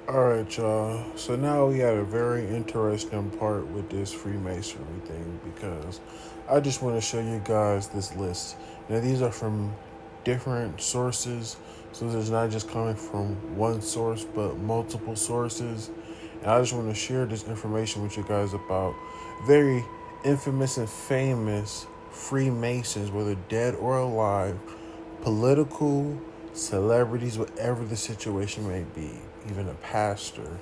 Alright, y'all. So now we had a very interesting part with this Freemasonry thing because I just want to show you guys this list. Now, these are from different sources, so it's not just coming from one source but multiple sources. And I just want to share this information with you guys about very infamous and famous Freemasons, whether dead or alive, political, celebrities, whatever the situation may be, even a pastor.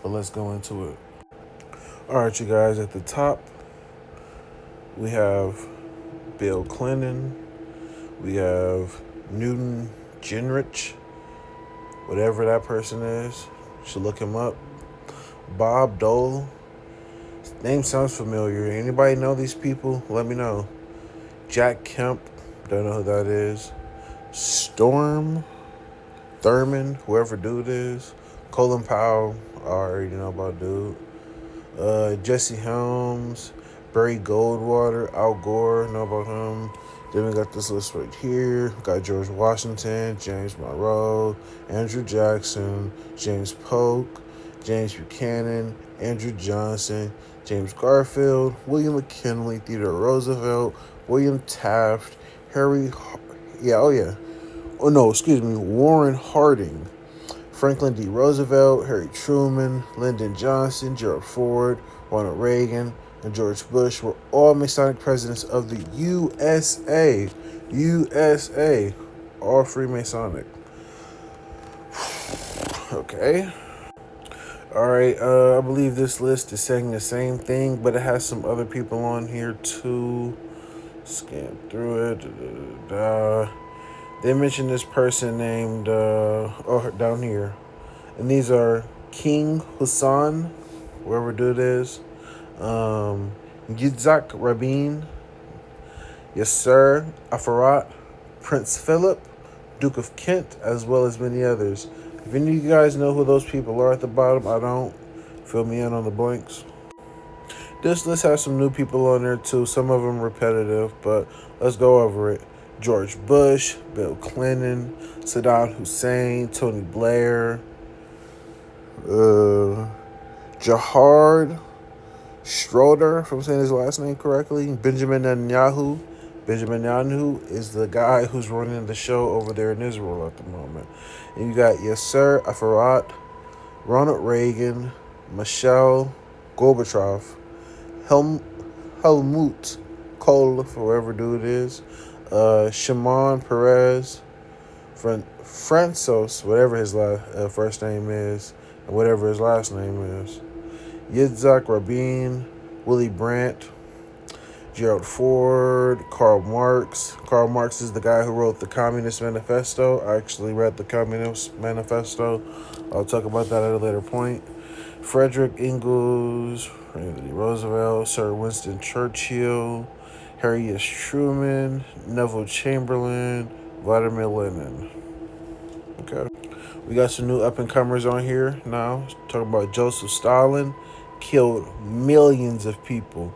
But let's go into it. All right, you guys, at the top, we have Bill Clinton, we have Newton Gingrich, whatever that person is. You should look him up. Bob Dole. Name sounds familiar. Anybody know these people? Let me know. Jack Kemp. Don't know who that is. Storm Thurmond, whoever dude is. Colin Powell, I already know about dude. Jesse Helms, Barry Goldwater, Al Gore, know about him. Then we got this list right here. We got George Washington, James Monroe, Andrew Jackson, James Polk, James Buchanan, Andrew Johnson, James Garfield, William McKinley, Theodore Roosevelt, William Taft, Warren Harding, Franklin D. Roosevelt, Harry Truman, Lyndon Johnson, Gerald Ford, Ronald Reagan, and George Bush were all Masonic presidents of the USA. USA. All Freemasonic. Okay. Alright, I believe this list is saying the same thing, but it has some other people on here too. Scan through it. They mentioned this person named, down here. And these are King Hassan, whoever dude is, Yitzhak Rabin, Yasser Afarat, Prince Philip, Duke of Kent, as well as many others. If any of you guys know who those people are at the bottom, I don't. Fill me in on the blanks. This list has some new people on there too, some of them repetitive, but let's go over it. George Bush, Bill Clinton, Saddam Hussein, Tony Blair, Jahard Schroeder, if I'm saying his last name correctly, Benjamin Netanyahu. Benjamin Netanyahu is the guy who's running the show over there in Israel at the moment. And you got Yasser Arafat, Ronald Reagan, Michelle Gorbachev, Helmut Kohl, whoever dude is, Shimon Peres, Francis, whatever his first name is, and whatever his last name is, Yitzhak Rabin, Willy Brandt, Gerald Ford, Karl Marx. Karl Marx is the guy who wrote the Communist Manifesto. I actually read the Communist Manifesto. I'll talk about that at a later point. Frederick Engels, Franklin Roosevelt, Sir Winston Churchill, Harry S. Truman, Neville Chamberlain, Vladimir Lenin. Okay. We got some new up and comers on here now. Talking about Joseph Stalin, killed millions of people.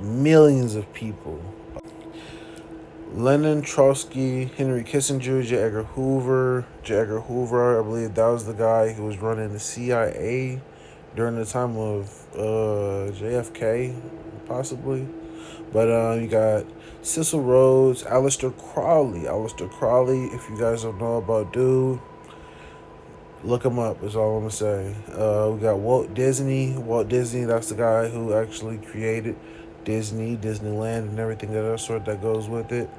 Millions of people. Lenin, Trotsky, Henry Kissinger, J. Edgar Hoover. J. Edgar Hoover, I believe that was the guy who was running the CIA during the time of JFK, possibly. But you got Cecil Rhodes, Aleister Crowley. Aleister Crowley, if you guys don't know about dude, look him up, is all I'm going to say. We got Walt Disney. Walt Disney, that's the guy who actually created Disney, Disneyland, and everything of that sort that goes with it.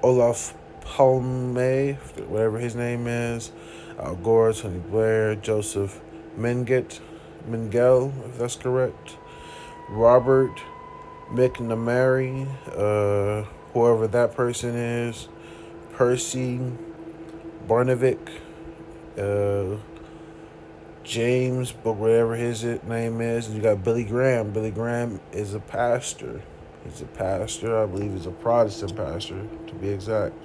Olaf Palme, whatever his name is. Al Gore, Tony Blair, Joseph Mengele, if that's correct. Robert McNamara, whoever that person is. Percy Barnevik, James, but whatever his name is. And you got Billy Graham. Billy Graham is a pastor. He's a pastor. I believe he's a Protestant pastor, to be exact.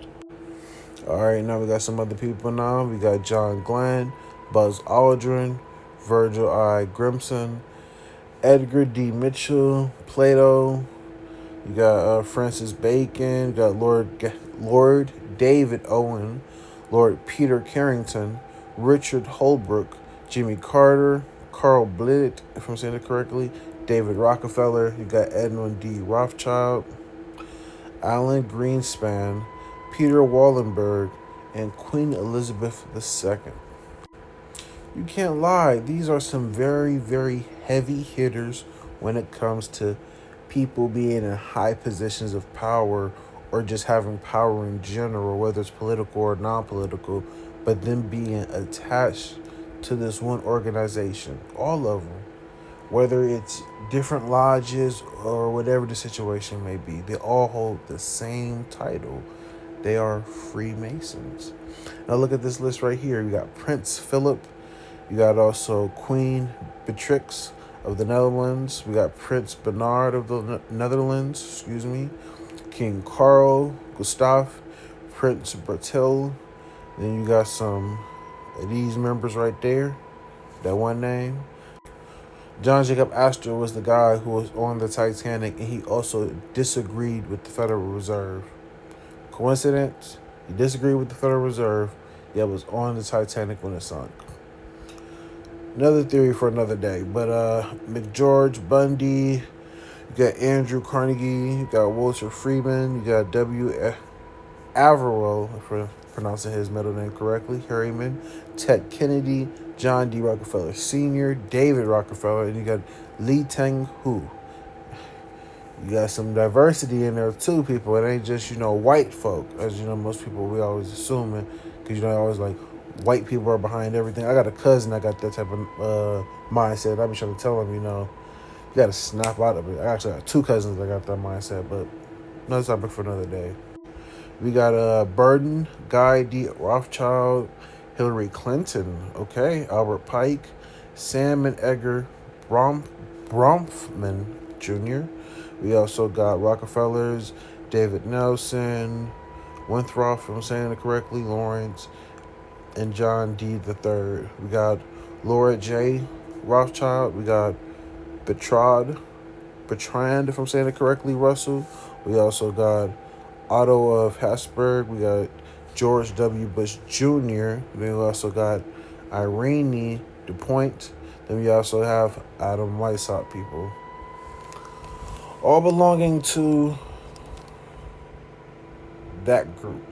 All right, now we got some other people now. We got John Glenn, Buzz Aldrin, Virgil I. Grimson, Edgar D. Mitchell, Plato. You got Francis Bacon. You got Lord David Owen, Lord Peter Carrington, Richard Holbrooke, Jimmy Carter, Carl Blid, if I'm saying it correctly, David Rockefeller, you got Edwin D. Rothschild, Alan Greenspan, Peter Wallenberg, and Queen Elizabeth II. You can't lie, these are some very, very heavy hitters when it comes to people being in high positions of power or just having power in general, whether it's political or non political, but them being attached to this one organization. All of them, whether it's different lodges or whatever the situation may be, they all hold the same title. They are Freemasons. Now look at this list right here. You got Prince Philip. You got also Queen Beatrix of the Netherlands. We got Prince Bernard of the Netherlands. Excuse me. King Carl Gustav, Prince Bertil. Then you got some of these members right there. That one name. John Jacob Astor was the guy who was on the Titanic, and he also disagreed with the Federal Reserve. Coincidence? He disagreed with the Federal Reserve, yet was on the Titanic when it sunk. Another theory for another day. But McGeorge Bundy, you got Andrew Carnegie, you got Walter Freeman, you got W. Averill, if I'm pronouncing his middle name correctly, Harriman, Ted Kennedy, John D. Rockefeller Sr., David Rockefeller, and you got Lee Teng Hu. You got some diversity in there too, people. It ain't just, white folk, as most people we always assuming, because always like white people are behind everything. I got a cousin that got that type of mindset. I be trying to tell him, you got to snap out of it. I actually got two cousins that got that mindset, but another topic for another day. We got Burden, Guy D. Rothschild, Hillary Clinton, okay, Albert Pike, Sam and Edgar Bronfman Jr. We also got Rockefellers, David Nelson, Winthrop, if I'm saying it correctly, Lawrence, and John D. III. We got Laura J. Rothschild. We got Bertrand, if I'm saying it correctly, Russell. We also got Otto of Habsburg. We got George W. Bush Jr. Then we also got Irene DuPont. Then we also have Adam Weishaupt people. All belonging to that group.